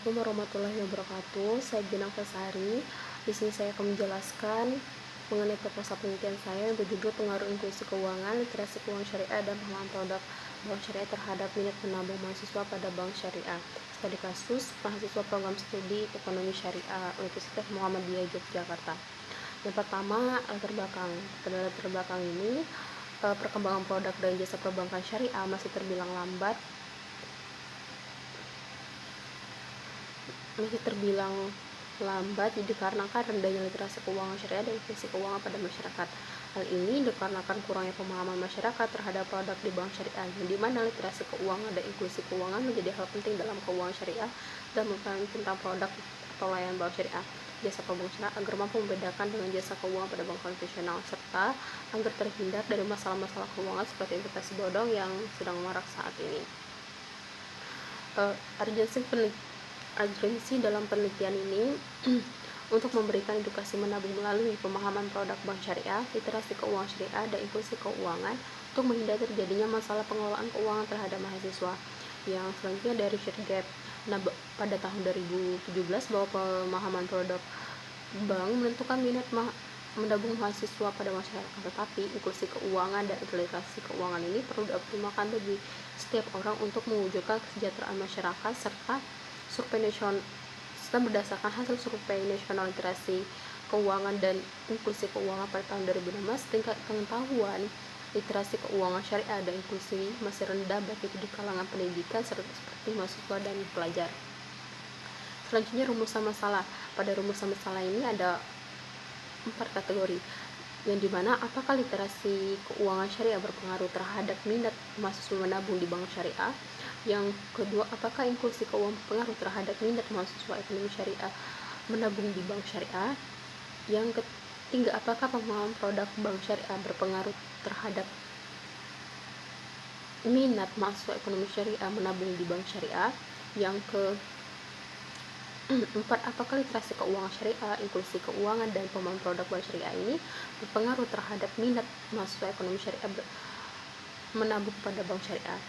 Assalamualaikum warahmatullahi wabarakatuh. Saya Gina Fasari. Di sini saya akan menjelaskan mengenai proposal penelitian saya yang berjudul pengaruh inklusi keuangan, literasi keuangan syariah, dan pemahaman produk bank syariah terhadap minat menabung mahasiswa pada bank syariah. Studi kasus mahasiswa program studi ekonomi syariah Universitas Muhammadiyah Yogyakarta. Yang pertama, latar belakang. Pada latar belakang ini, perkembangan produk dan jasa perbankan syariah masih terbilang lambat dikarenakan rendahnya literasi keuangan syariah dan inklusi keuangan pada masyarakat. Hal ini dikarenakan kurangnya pemahaman masyarakat terhadap produk di bank syariah, yang dimana literasi keuangan dan inklusi keuangan menjadi hal penting dalam keuangan syariah dan memahami tentang produk atau layanan bank syariah, jasa perbankan syariah agar mampu membedakan dengan jasa keuangan pada bank konvensional, serta agar terhindar dari masalah-masalah keuangan seperti investasi bodong yang sedang marak saat ini. Urgensi dalam penelitian ini untuk memberikan edukasi menabung melalui pemahaman produk bank syariah, literasi keuangan syariah, dan inklusi keuangan untuk menghindari terjadinya masalah pengelolaan keuangan terhadap mahasiswa. Yang selanjutnya dari Richard Gap. Pada tahun 2017 bahwa pemahaman produk bank menentukan minat menabung mahasiswa pada masyarakat, tetapi inklusi keuangan dan literasi keuangan ini perlu dioptimalkan bagi setiap orang untuk mewujudkan kesejahteraan masyarakat, serta berdasarkan hasil survei nasional literasi keuangan dan inklusi keuangan pada tahun 2016, tingkat pengetahuan literasi keuangan syariah dan inklusi masih rendah baik itu di kalangan pendidikan seperti mahasiswa dan pelajar. Selanjutnya, rumusan masalah. Pada rumusan masalah ini ada 4 kategori, yang dimana apakah literasi keuangan syariah berpengaruh terhadap minat mahasiswa menabung di bank syariah. Yang kedua, apakah inklusi keuangan berpengaruh terhadap minat mahasiswa ekonomi syariah menabung di bank syariah. Yang ketiga, apakah pemahaman produk bank syariah berpengaruh terhadap minat mahasiswa ekonomi syariah menabung di bank syariah. Yang keempat, apakah literasi keuangan syariah, inklusi keuangan, dan pemahaman produk bank syariah ini berpengaruh terhadap minat mahasiswa ekonomi syariah menabung pada bank syariah.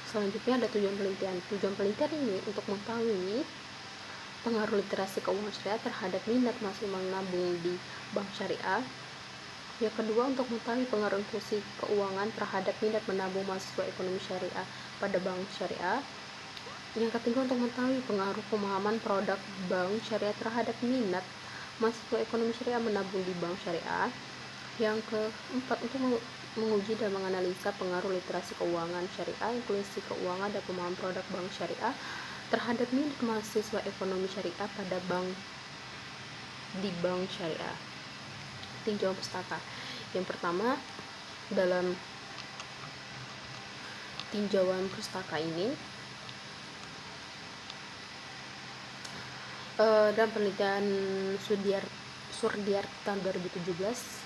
Selanjutnya ada tujuan penelitian. Tujuan penelitian ini untuk mengetahui pengaruh literasi keuangan syariah terhadap minat mahasiswa menabung di bank syariah. Yang kedua, untuk mengetahui pengaruh inklusi keuangan terhadap minat menabung mahasiswa ekonomi syariah pada bank syariah. Yang ketiga, untuk mengetahui pengaruh pemahaman produk bank syariah terhadap minat mahasiswa ekonomi syariah menabung di bank syariah. Yang keempat, untuk menguji dan menganalisa pengaruh literasi keuangan syariah, inklusi keuangan, dan pemahaman produk bank syariah terhadap minat mahasiswa ekonomi syariah pada di bank syariah. Tinjauan pustaka. Yang pertama, dalam tinjauan pustaka ini, dalam penelitian Surdiar tahun 2017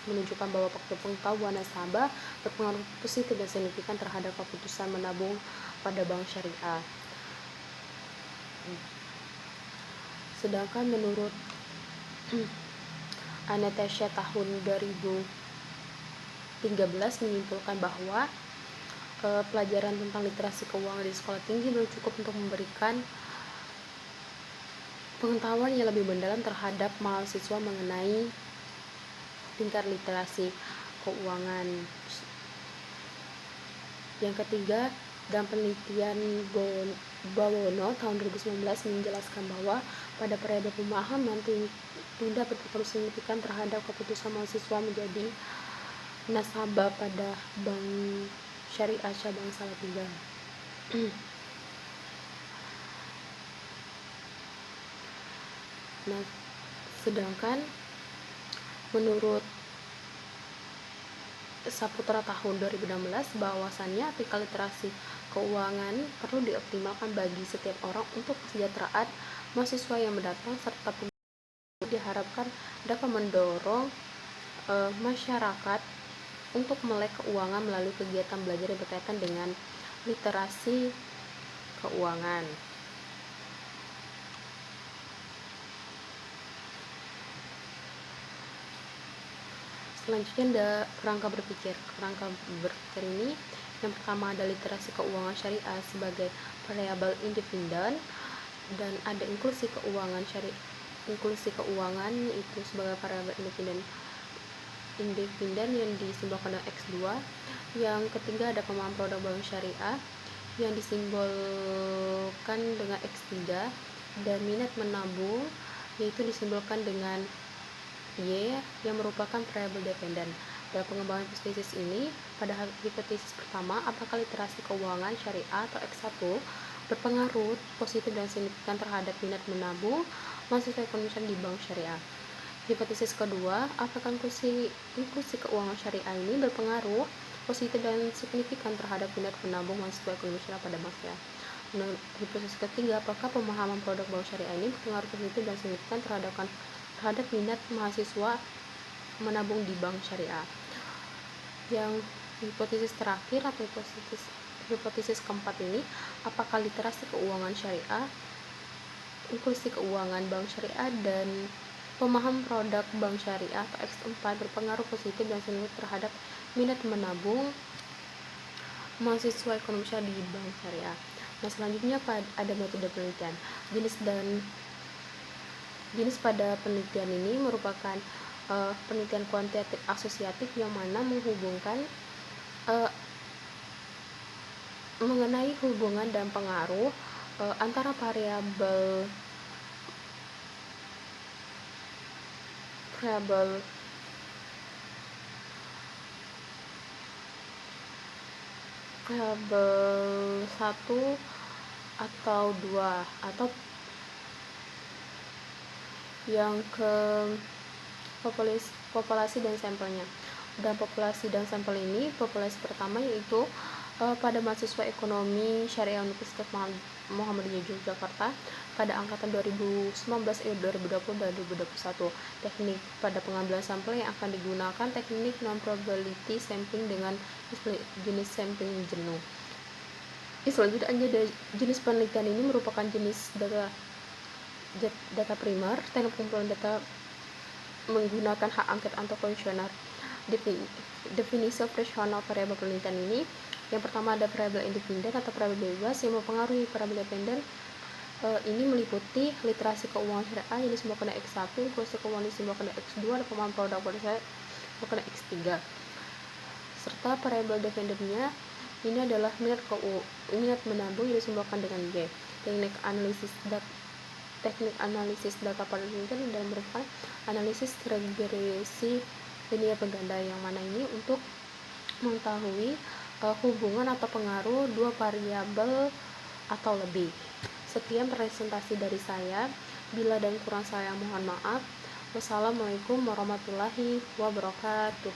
menunjukkan bahwa faktor pengetahuan nasabah berpengaruh positif dan signifikan terhadap keputusan menabung pada bank syariah. Sedangkan menurut Anastasia tahun 2013 menyimpulkan bahwa pelajaran tentang literasi keuangan di sekolah tinggi belum cukup untuk memberikan pengetahuan yang lebih mendalam terhadap mahasiswa mengenai tingkat literasi keuangan. Yang ketiga, dalam penelitian Bawono tahun 2019 menjelaskan bahwa pada variabel pemahaman tidak berpengaruh signifikan terhadap keputusan mahasiswa menjadi nasabah pada bank syariah cabang Salatiga. Nah, sedangkan menurut Saputra tahun 2016 bahwasannya tingkat literasi keuangan perlu dioptimalkan bagi setiap orang untuk kesejahteraan mahasiswa yang mendatang, serta diharapkan dapat mendorong masyarakat untuk melek keuangan melalui kegiatan belajar yang berkaitan dengan literasi keuangan. Selanjutnya ada kerangka berpikir. Kerangka berpikir ini, yang pertama ada literasi keuangan syariah sebagai variabel independen dan ada inklusi keuangan itu sebagai variabel independen yang disimbolkan dengan X2. Yang ketiga ada pemahaman produk bank syariah yang disimbolkan dengan X3, dan minat menabung yaitu disimbolkan dengan Y yang merupakan variabel dependen. Dalam pengembangan hipotesis ini, pada hipotesis pertama, apakah literasi keuangan syariah atau X1 berpengaruh positif dan signifikan terhadap minat menabung mahasiswa ekonomi di bank syariah. Hipotesis kedua, apakah inklusi keuangan syariah ini berpengaruh positif dan signifikan terhadap minat menabung mahasiswa ekonomi syariah pada bank syariah. Menurut hipotesis ketiga, apakah pemahaman produk bank syariah ini berpengaruh positif dan signifikan terhadap minat mahasiswa menabung di bank syariah. Yang hipotesis terakhir atau hipotesis keempat ini, apakah literasi keuangan syariah, inklusi keuangan bank syariah, dan pemahaman produk bank syariah atau X4 berpengaruh positif dan signifikan terhadap minat menabung mahasiswa ekonomi syariah di bank syariah. Nah, selanjutnya ada metode penelitian. Jenis pada penelitian ini merupakan penelitian kuantitatif asosiatif yang mana menghubungkan mengenai hubungan dan pengaruh antara variabel satu atau dua, atau yang ke populasi dan sampelnya. Dan populasi dan sampel ini, populasi pertama yaitu pada mahasiswa ekonomi syariah Universitas Muhammadiyah Yogyakarta pada angkatan 2019, 2020 dan 2021. Teknik pada pengambilan sampel yang akan digunakan teknik non-probability sampling dengan jenis sampling jenuh. Selanjutnya, jenis penelitian ini merupakan jenis data primer, teknik pengumpulan data menggunakan hak angket atau kuesioner. Definisi operasional variabel penelitian ini, yang pertama ada variabel independen atau variabel bebas yang mempengaruhi variabel dependen. Ini meliputi literasi keuangan syariah yang disimbolkan dengan X1, inklusi keuangan disimbolkan dengan X2, dan pemahaman produk pada saya disimbolkan dengan X3. Serta variabel dependennya ini adalah minat menabung yang disimbolkan dengan Y. Teknik analisis data pada penelitian dan merupakan analisis regresi linear pengganda, yang mana ini untuk mengetahui hubungan atau pengaruh dua variabel atau lebih. Sekian presentasi dari saya. Bila dan kurang saya mohon maaf. Wassalamualaikum warahmatullahi wabarakatuh.